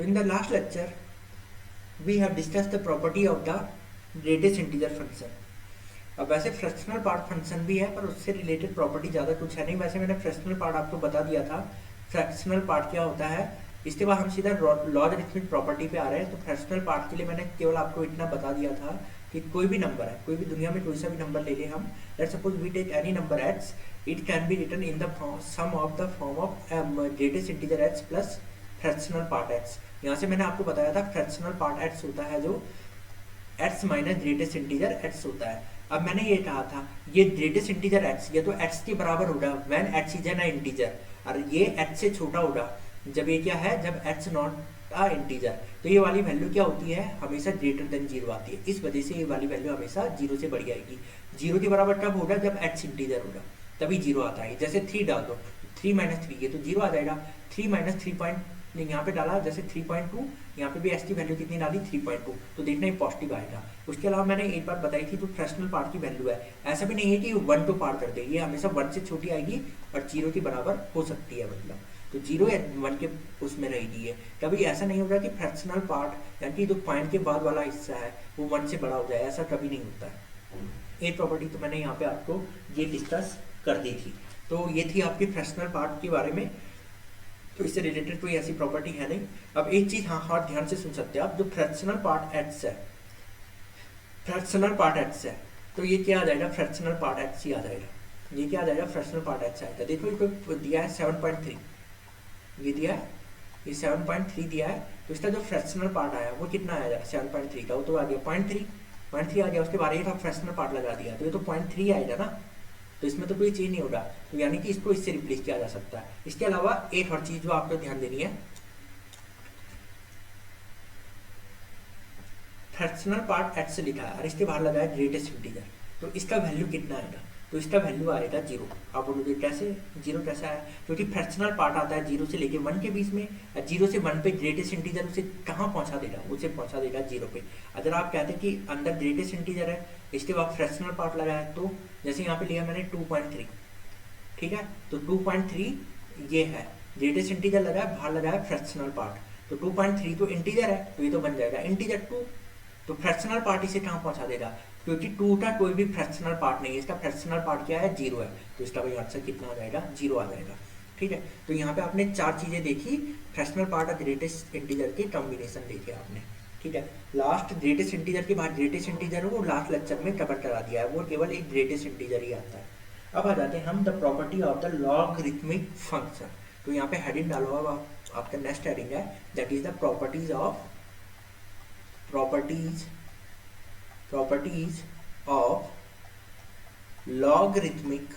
So in the last lecture, we have discussed the property of the greatest integer function. अब वैसे fractional part function भी है पर उससे रिलेटेड प्रॉपर्टी ज़्यादा कुछ है नहीं. वैसे मैंने फ्रैक्शनल पार्ट आपको बता दिया था. फ्रैक्शनल पार्ट क्या होता है. इसके बाद हम सीधा लॉगरिथमिक प्रॉपर्टी पे आ रहे हैं. तो फ्रैक्शनल पार्ट के लिए मैंने केवल आपको इतना बता दिया था कि कोई भी नंबर है, कोई भी दुनिया में कोई सा भी नंबर ले लें हम. Let's suppose we take any number x, it can be written in the sum of the form of greatest integer x plus fractional part x. यहाँ से मैंने आपको बताया था फ्रैक्शनल पार्ट x होता है जो x minus greatest integer x होता है. अब मैंने ये कहा था ये ग्रेटेस्ट इंटीजर x, ये तो x के बराबर होगा when x is an integer, और ये x से छोटा होगा जब ये क्या है, जब x नॉट अ इंटीजर. तो ये वाली वैल्यू क्या होती है, हमेशा ग्रेटर देन 0 आती है. इस वजह से ये वाली वैल्यू हमेशा 0 से बढ़ आएगी. 0 के बराबर कब होगा, जब x इंटीजर होगा तभी 0 आता है. जैसे 3 डाल दो, 3 माइनस 3 ये तो 0 आ जाएगा. 3 माइनस 3 यहाँ पे डाला जैसे 3.2, यहाँ पे भी x की वैल्यू कितनी डाली 3.2, तो देखना ही पॉजिटिव आएगा. उसके अलावा मैंने एक बात बताई थी, तो फ्रैक्शनल पार्ट की वैल्यू है, ऐसा भी नहीं है कि 1 तो पार कर दे, ये हमेशा 1 से छोटी आएगी और 0 के बराबर हो सकती है. मतलब तो 0 या 1 के उसमें रहेगी ये. कभी ऐसा नहीं होगा कि फ्रैक्शनल पार्ट यानी कि जो पॉइंट के बाद वाला हिस्सा है वो 1 से बड़ा हो जाए, ऐसा कभी नहीं होता है. एक प्रॉपर्टी तो मैंने यहाँ पे आपको ये डिस्कस कर दी थी. तो ये थी आपकी फ्रैक्शनल पार्ट के बारे में. तो इससे रिलेटेड कोई ऐसी प्रॉपर्टी है नहीं. अब एक चीज हाँ ध्यान से सुन सकते हैं आप, जो फ्रैक्शनल पार्ट x है, फ्रैक्शनल पार्ट x है, तो ये क्या आ जाएगा, फ्रैक्शनल पार्ट x ही आ जाएगा. ये क्या आ जाएगा, फ्रैक्शनल पार्ट x आएगा. देखो इसको दिया है 7.3, ये दिया है, ये 7.3 दिया है. तो इसका जो फ्रैक्शनल पार्ट आया वो कितना आया 7.3 का, वो तो आ गया 0.3 आ गया. उसके बारे में फ्रैक्शनल पार्ट लगा दिया, तो ये तो 0.3 आएगा ना. तो इसमें तो कोई चेंज नहीं होगा, तो यानी कि इसको इससे रिप्लेस किया जा सकता है. इसके अलावा एक और चीज जो आपको ध्यान देनी है, फ्रैक्शनल पार्ट x से लिखा है और इसके बाहर लगा है ग्रेटेस्ट इंटीजर, तो इसका वैल्यू कितना आएगा, तो इसका वैल्यू आएगा 0. आप बोलोगे कैसे 0 कैसे आया, क्योंकि फ्रैक्शनल पार्ट आता है 0 से लेके 1 के बीच में, 0 से 1 पे ग्रेटेस्ट इंटीजर उसे कहाँ पहुंचा देगा, उसे पहुंचा देगा 0 पे. अगर आप कहते हैं कि अंदर ग्रेटेस्ट इंटीजर है, इसके बाद फ्रैक्शनल पार्ट लगा है, तो जैसे यहाँ पे लिया मैंने 2.3, ठीक है, तो 2.3 ये है ग्रेटेस्ट इंटीजर लगा है, बाहर लगा है फ्रैक्शनल पार्ट, तो 2.3 तो इंटीजर है, तो ये तो बन जाएगा इंटीजर 2. तो फ्रैक्शनल पार्ट इसे कहाँ पहुंचा देगा, क्योंकि 2 का कोई भी फ्रैक्शनल पार्ट नहीं है, इसका फ्रैक्शनल पार्ट क्या है 0 है, तो इसका भाई आंसर कितना आ जाएगा 0 आ जाएगा. ठीक है, तो यहाँ पे आपने 4 चीजें देखी, फ्रैक्शनल पार्ट और ग्रेटेस्ट इंटीजर के कॉम्बिनेशन देखे आपने. ठीक है, लास्ट ग्रेटेस्ट इंटीजर के बाद ग्रेटेस्ट इंटीजर वो लास्ट लेक्चर में कवर करा दिया है, वो केवल एक ग्रेटेस्ट इंटीजर ही आता है. अब आ जाते हैं हम the property of the logarithmic function. तो यहाँ पे हेडिंग डालो, अब आपका नेक्स्ट हेडिंग है that is the properties of logarithmic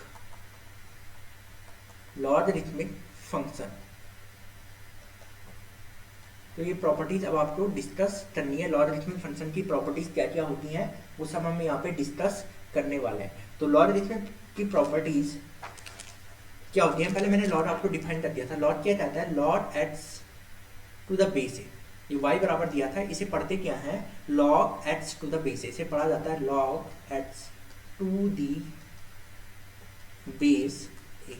function. तो ये प्रॉपर्टीज अब आपको डिस्कस करनी है. लॉगरिथमिक फंक्शन की प्रॉपर्टीज क्या क्या होती हैं वो सब हम यहाँ पे डिस्कस करने वाले हैं. तो लॉगरिथमिक की प्रॉपर्टीज क्या होती हैं, पहले मैंने लॉग आपको डिफाइन कर दिया था. लॉग क्या कहता है, log x to the base है, ये y बराबर दिया था, इसे पढ़ते क्या है, log x to the base, इसे पढ़ा जाता है log x to the base a.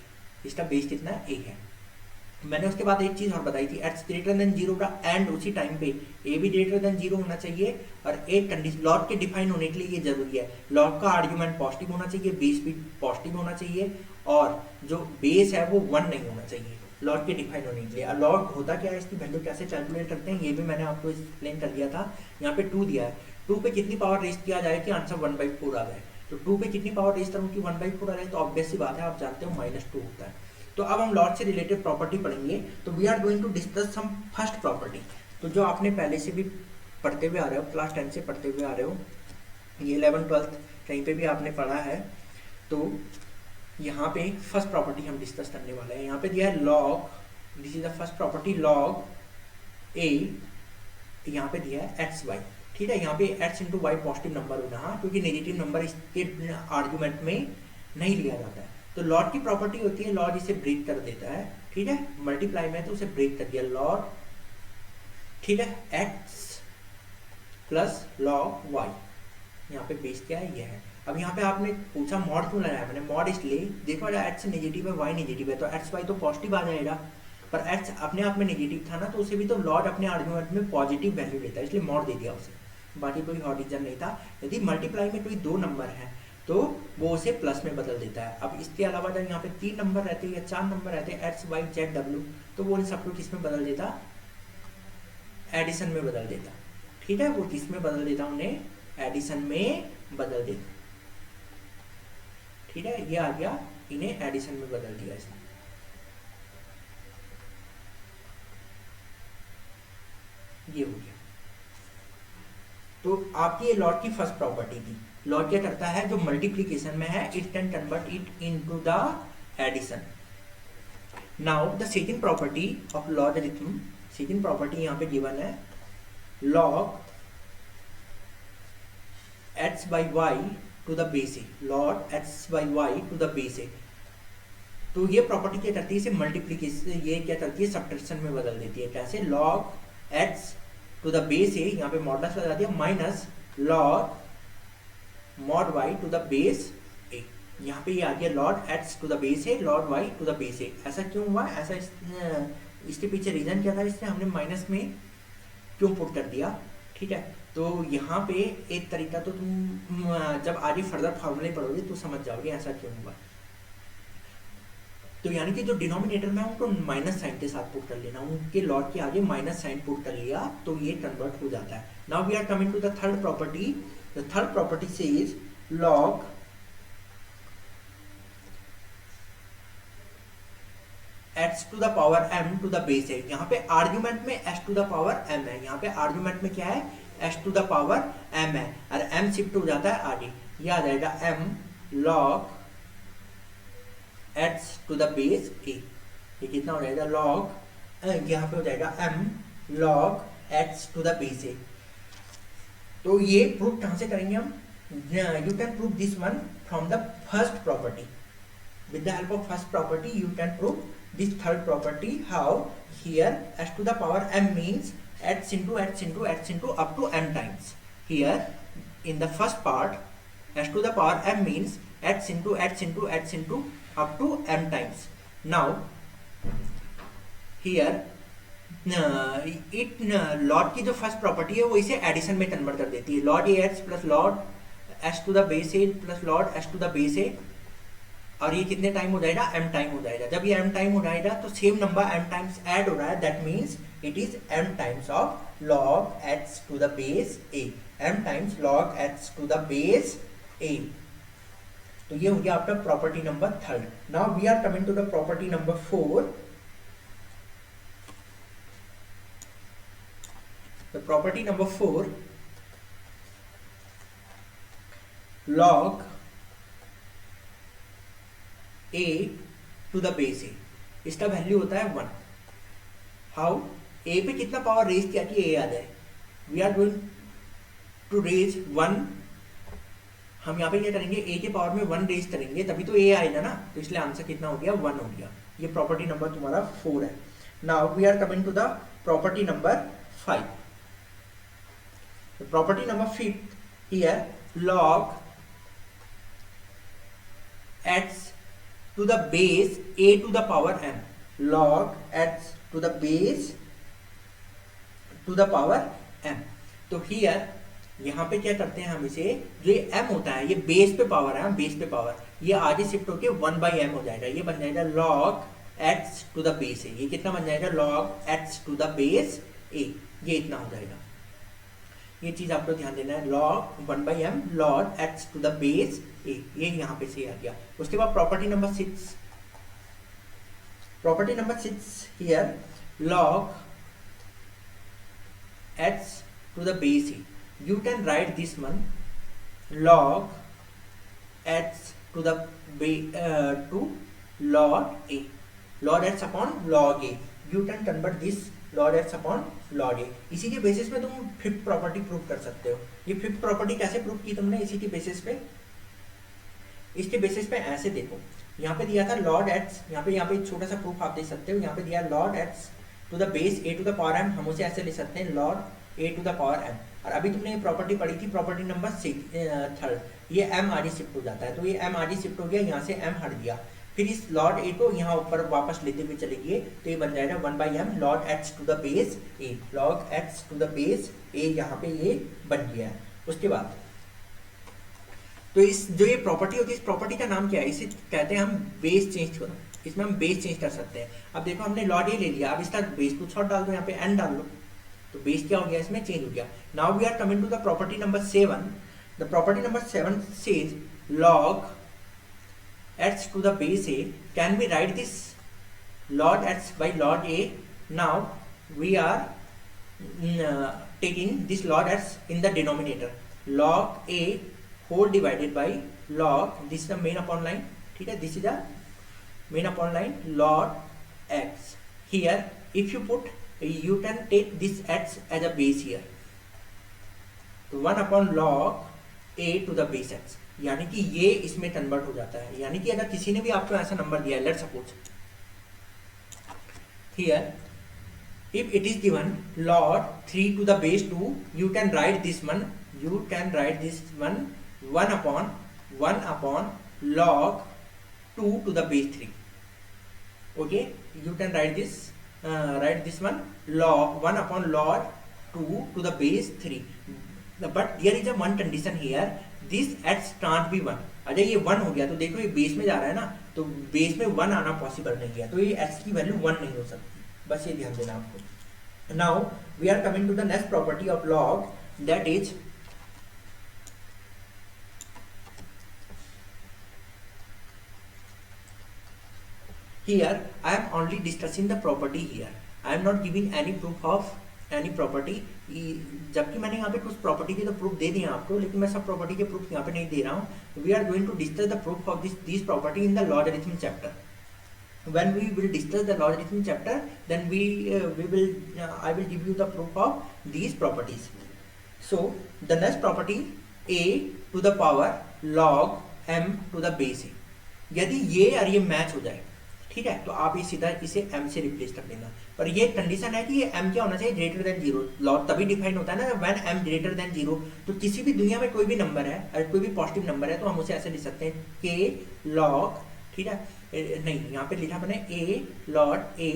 इसका बेस कितना a है. मैंने उसके बाद एक चीज और बताई थी, x ग्रेटर देन 0 का एंड उसी टाइम पे a भी ग्रेटर देन 0 होना चाहिए, और एक कंडीशन लॉग के डिफाइन होने के लिए ये जरूरी है, लॉग का आर्ग्यूमेंट पॉजिटिव होना चाहिए, बेस भी पॉजिटिव होना चाहिए, और जो बेस है वो 1 नहीं होना चाहिए लॉग के डिफाइन होने के लिए. लॉग होता क्या है, इसकी वैल्यू कैसे कैलकुलेट करते हैं, ये भी मैंने आपको एक्सप्लेन कर दिया था. यहाँ पे 2 दिया है, 2 पे कितनी पावर रेज किया जाए कि आंसर 1/4 आ जाए, तो 2 पे कितनी पावर रेज करूँ कि 1/4 आ जाए, तो ऑब्वियस सी बात है, आप जानते हो -2 होता है. तो अब हम लॉग से रिलेटेड प्रॉपर्टी पढ़ेंगे. तो we are going to discuss some first property, तो जो आपने पहले से भी पढ़ते हुए आ रहे हो, क्लास 10 से पढ़ते हुए आ रहे हो, ये 11th 12th कहीं पे भी आपने पढ़ा है. तो यहाँ पे फर्स्ट प्रॉपर्टी हम डिस्कस करने वाले हैं. यहाँ पे दिया है log, this is the first property log A, यहाँ पे दिया है एक्स वाई. ठीक है, यहाँ पे x into y positive number होना, हाँ, क्योंकि नेगेटिव नंबर इसके आर्ग्यूमेंट में नहीं लिया जाता है. तो लॉग की प्रॉपर्टी होती है, लॉग इसे ब्रेक कर देता है. ठीक है, मल्टीप्लाई में तो उसे ब्रेक कर दिया लॉग. ठीक है, एक्स प्लस लॉग वाई, यहाँ पे बेस क्या है, ये है. अब यहाँ पे आपने पूछा मॉड क्यों लगाया, मैंने मॉड इसलिए, देखो अगर एक्स नेगेटिव है वाई नेगेटिव है तो एक्स वाई तो पॉजिटिव आ जाएगा, पर x अपने आप में नेगेटिव था ना, तो उसे भी तो लॉर्ड अपने आर्गुमेंट में पॉजिटिव वैल्यू लेता है, इसलिए मॉड दे दिया उसे, बाकी कोई हॉट रीजन नहीं था। यदि मल्टीप्लाई में कोई दो नंबर है तो वो उसे प्लस में बदल देता है। अब इसके अलावा जब यहाँ पे 3 नंबर रहते हैं या 4 नंबर रहते हैं एक्स वाई जेड डब्ल्यू, तो वो इन सबको किस में बदल देता, एडिशन में बदल देता। ठीक है, वो किस में बदल देता, उन्हें एडिशन में बदल देता। ठीक है, ये आ गया, इन्हें एडिशन में बदल दिया इसने। ये हो गया। तो आपकी ये लॉट की फर्स्ट प्रॉपर्टी थी। लॉट क्या करता है, जो मल्टीप्लीकेशन में है it can convert it into the addition. Now the second property of logarithm, second property यहाँ पे गिवन है, log x by y to the base a, log x by y to the base a। तो ये property क्या करती है, इसे multiplication, ये क्या करती है, सब्ट्रैक्शन में बदल देती है। कैसे, log x to the base A, यहाँ पे मॉडल्स लगा दिया, minus log mod y to the base A. यहाँ पे ये आ गया log x to the base A, log y to the base A. ऐसा क्यों हुआ, ऐसा इसके पीछे रीजन क्या था, इससे हमने माइनस में क्यों पुट कर दिया। ठीक है, तो यहाँ पे एक तरीका, तो तुम जब आगे फर्दर फॉर्मूले पढ़ोगे तो समझ जाओगे ऐसा क्यों हुआ। तो यानी कि जो डिनोमिनेटर में उनको माइनस साइन के साथ पुट कर लेना, उनके लॉट के आगे माइनस साइन पुट कर लिया तो ये कन्वर्ट हो जाता है। Now we are coming to the third property. The third property says log x to the power m to the base है। यहाँ पे आर्ग्यूमेंट में s to the power m है, यहाँ पे आर्ग्यूमेंट में क्या है, s to the power m है, और m शिफ्ट हो जाता है आगे, ये आ जाएगा m log x to the base a। ये कितना हो जाएगा, log, यहाँ पे हो जाएगा m log x to the base a। तो ये प्रूफ कहाँ से करेंगे हम, you can prove this one from the first property. With the help of first property you can prove this third property. How? Here s to the power m means x into x into x into up to m times. Here in the first part s to the power m means x into x into x into up to m times. Now here log की जो first property है वो इसे addition में convert कर देती है। log ax plus log s to the base a plus log s to the base a, और ये कितने टाइम हो जाएगा, m टाइम हो जाएगा। जब ये m टाइम हो जाएगा तो same number m times add हो रहा है, that means it is m times of log x to the base a, m times log x to the base a। तो ये हो गया आपका property number third. Now we are coming to the property number 4। The property number 4, log a to the base a, इसका value होता है 1। How, a पे कितना पावर रेज किया कि a आ जाए, we are going to raise 1। हम यहाँ पे क्या करेंगे, a के पावर में 1 रेज करेंगे तभी तो a आएगा ना, तो इसलिए आंसर कितना हो गया, 1 हो गया। ये प्रॉपर्टी नंबर तुम्हारा 4 है। Now we are coming to the property number 5। Property number 5 here, log x to the base a to the power m, log x to the base to the power m। तो here यहाँ पे क्या करते हैं हम, इसे जो ये m होता है ये बेस पे पावर है, बेस पे पावर, ये आगे शिफ्ट होके 1/m हो जाएगा, ये बन जाएगा log x to the base a। ये कितना बन जाएगा, log x to the base a, ये इतना हो जाएगा। ये चीज आपको ध्यान देना है, log 1/m log x to the base a, ये यहाँ पे से आ गया। उसके बाद property number 6, property number 6 here, log x to the base a, you can write this one log x to the to log a, log x upon log a, you can convert this log x upon log a। इसी के basis पे तुम fifth property prove कर सकते हो। ये fifth property कैसे prove की तुमने, इसी के बेसिस पे, इसके बेसिस पे ऐसे देखो, यहाँ पे दिया था log x, यहाँ पे छोटा सा प्रूफ आप दे सकते हो, यहाँ पे दिया log x to the base a to the power m, हम उसे ऐसे ले सकते हैं log a to the power m। और अभी तुमने ये प्रॉपर्टी पढ़ी थी, प्रॉपर्टी नंबर 3, ये m आगे शिफ्ट हो जाता है, तो ये m आगे शिफ्ट हो गया, यहाँ से m हट गया, फिर इस लॉर्ड ए को यहाँ ऊपर वापस लेते हुए चलेंगे तो ये बन जाएगा 1/m log x to the base a, log x to the base a, यहाँ पे ये बन गया है। उसके बाद तो इस जो ये प्रॉपर्टी होती है, इस प्रॉपर्टी का नाम क्या है, इसे कहते हैं हम बेस चेंज करो, इसमें हम बेस चेंज कर सकते हैं। अब देखो हमने लॉर्ड ए ले लिया, अब इसका बेस कुछ और डाल दो, यहाँ पे n डाल लो, तो बेस क्या हो गया, इसमें चेंज हो गया। Now we are coming to the property number 7। The property number 7 says log x to the base a, can we write this log x by log a? Now we are taking this log x in the denominator, log a whole divided by log, this is the main upon line, ठीक है, this is the main upon line log x. Here if you put, you can take this x as a base here, तो 1 upon log a to the base x, यानी कि ये इसमें convert हो जाता है। यानी कि अगर किसी ने भी आपको ऐसा नंबर दिया है, let's suppose here if it is given log 3 to the base 2, you can write this one 1 upon log 2 to the base 3. Okay, you can write this one log 1 upon log 2 to the base 3, but there is a one condition here, this x can't be 1. अगर ये 1 हो गया तो देखो ये base में जा रहा है ना, तो बेस में 1 आना पॉसिबल नहीं है, तो ये x की वैल्यू 1 नहीं हो सकती, बस ये ध्यान देना आपको। Now we are coming to the next property of log, that is here I am only discussing the property here, I am not giving any proof of any property, जबकि मैंने यहाँ पे कुछ प्रॉपर्टी के तो प्रूफ दे दिए आपको, लेकिन मैं सब प्रॉपर्टी के प्रूफ यहाँ पे नहीं दे रहा हूँ। We are going to discuss the proof of this property in the logarithm chapter. When we will discuss the logarithm chapter, then I will give you the proof of these properties. So the next property, a to the power log m to the base a, यदि ये और ये match हो जाए, ठीक है, तो आप ये सीधा इसे m से रिप्लेस कर देना, पर ये कंडीशन है कि ये m क्या होना चाहिए, ग्रेटर देन 0। लॉग तभी डिफाइन होता है ना व्हेन m ग्रेटर देन 0। तो किसी भी दुनिया में कोई भी नंबर है, अगर कोई भी पॉजिटिव नंबर है, तो हम उसे ऐसे लिख सकते हैं k log, ठीक है, नहीं यहाँ पे लिखा मैंने a log a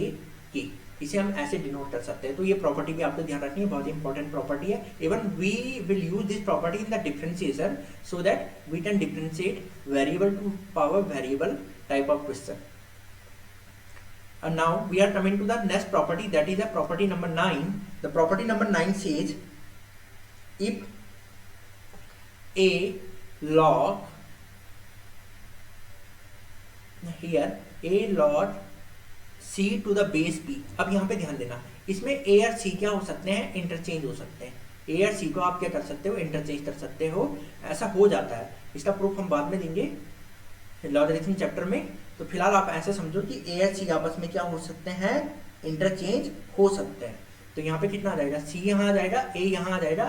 k, इसे हम ऐसे डिनोट कर सकते हैं। तो ये प्रॉपर्टी भी आपको ध्यान रखनी है, बहुत इंपॉर्टेंट प्रॉपर्टी है। Even we will use this property in the differentiation so that we can differentiate variable to power variable type of question. And now we are coming to the next property, that is the property number 9. The property number 9 says if a log, here a log c to the base b, अब यहाँ पे ध्यान देना, इसमें a और c क्या हो सकते हैं, इंटरचेंज हो सकते हैं। a और c को आप क्या कर सकते हो, इंटरचेंज कर सकते हो, ऐसा हो जाता है। इसका प्रूफ हम बाद में देंगे लॉगरिथम चैप्टर में। तो फिलहाल आप ऐसे समझो कि a और c आपस में क्या हो सकते हैं, इंटरचेंज हो सकते हैं। तो यहाँ पे कितना आ जाएगा, c यहाँ आ जाएगा, a यहाँ आ जाएगा,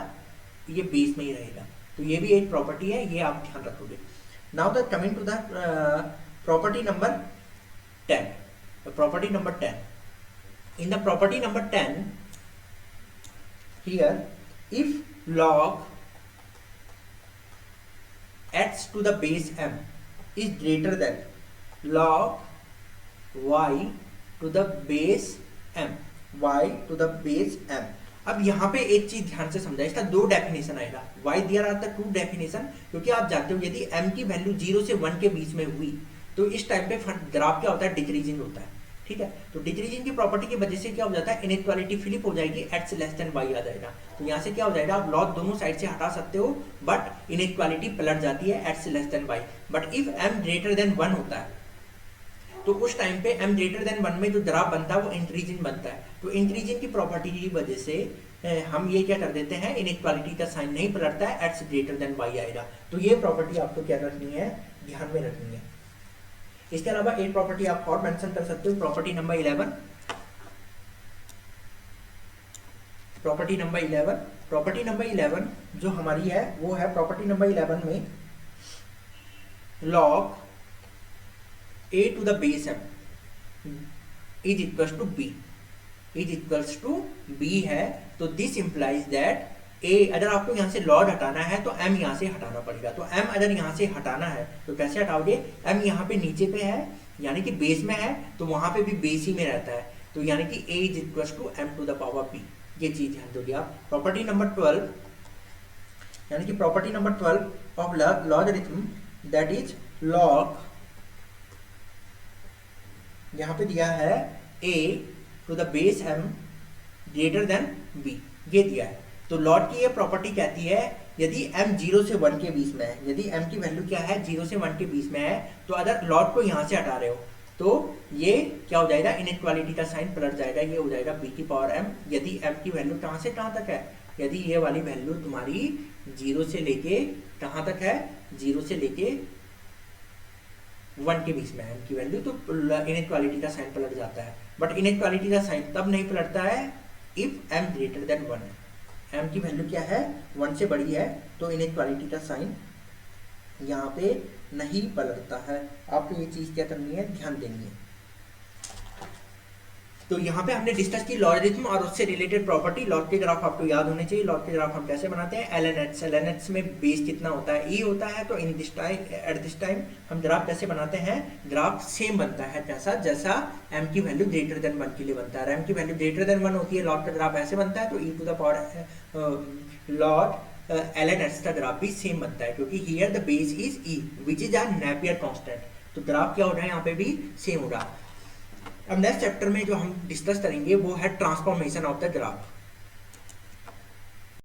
ये बेस में ही रहेगा। तो ये भी एक प्रॉपर्टी है, ये आप ध्यान रखोगे। Now the coming to the property number 10। Property number 10, in the property number 10 here if log x to the base m is greater than log y to the base m, y to the base m। अब यहाँ पे एक चीज ध्यान से समझा, इसका दो डेफिनेशन आएगा, y दिया रहता है 2 डेफिनेशन, क्योंकि आप जानते हो यदि m की वैल्यू 0 से 1 के बीच में हुई तो इस टाइम पे ग्राफ क्या होता है, डिक्रीजिंग होता है, ठीक है। तो डिक्रीजिंग की प्रॉपर्टी की वजह से क्या हो जाता है, इनइक्वालिटी फ्लिप हो जाएगी, x लेस देन y आ जाएगा। तो यहाँ से क्या हो जाएगा, आप लॉग दोनों साइड से हटा सकते हो, बट इनइक्वालिटी पलट जाती है x less than y। But if m greater then 1 होता है तो उस टाइम पे m ग्रेटर देन 1 में जो ग्राफ बनता है वो इंक्रीजिंग बनता है। तो इंक्रीजिंग की प्रॉपर्टी की वजह से हम ये क्या कर देते हैं, इनइक्वालिटी का साइन नहीं पलटता है, x ग्रेटर देन y आएगा। तो ये प्रॉपर्टी आपको क्या रखनी है, ध्यान में रखनी है। इसके अलावा एक प्रॉपर्टी आप और मेंशन कर सकते हो, property number 11। Property number 11, property number 11 जो हमारी है वो है, प्रॉपर्टी नंबर 11 में log a to the base m is equals to b, is equals to b है। तो दिस इंप्लाइज दैट a, अगर आपको यहाँ से लॉग हटाना है तो m यहाँ से हटाना पड़ेगा। तो m अगर यहाँ से हटाना है तो कैसे हटाओगे, m यहाँ पे नीचे पे है यानी कि बेस में है तो वहां पे भी बेस ही में रहता है, तो यानी कि a is equal to m to the power p। ये चीज ध्यान दोगे आप। प्रॉपर्टी नंबर 12, यानी कि property number 12 of logarithm that is log, यहाँ पे दिया है a to the base m greater than b, ये दिया है। तो लॉग की ये प्रॉपर्टी कहती है यदि m 0 से 1 के बीच में है, यदि m की वैल्यू क्या है 0 से 1 के बीच में है, तो अगर लॉग को यहाँ से हटा रहे हो तो ये क्या हो जाएगा, इनइक्वालिटी का साइन पलट जाएगा, ये हो जाएगा b की पावर m। यदि m की वैल्यू कहाँ से कहाँ तक है, यदि ये वाली वैल्यू तुम्हारी 0 से लेके कहाँ तक है, 0 से लेके 1 के बीच में है m की वैल्यू, तो इनइक्वालिटी का साइन पलट जाता है। बट इनइक्वालिटी का साइन तब नहीं पलटता है if m greater then 1, m की वैल्यू क्या है 1 से बड़ी है, तो इनइक्वालिटी का साइन यहाँ पे नहीं पलटता है। आपको ये चीज क्या करनी है, ध्यान देनी है। तो यहाँ पे हमने डिस्कस की लॉगरिथम और उससे रिलेटेड प्रॉपर्टी। लॉग के ग्राफ आपको याद होने चाहिए। लॉग के ग्राफ हम कैसे बनाते हैं, ln(x) में बेस कितना होता है, e होता है। तो in this time at this time हम ग्राफ कैसे बनाते हैं, ग्राफ सेम बनता है जैसा जैसा m की वैल्यू ग्रेटर देन 1 के लिए बनता है। m की वैल्यू ग्रेटर देन 1 होती है, लॉग का ग्राफ ऐसे बनता है, तो e to the power log ln(x) का ग्राफ भी सेम बनता है, क्योंकि here the base is e which is our Napier constant. तो ग्राफ क्या हो रहा है यहाँ पे भी सेम हो रहा है। अब नेक्स्ट चैप्टर में जो हम डिस्कस करेंगे वो है ट्रांसफॉर्मेशन ऑफ द ग्राफ।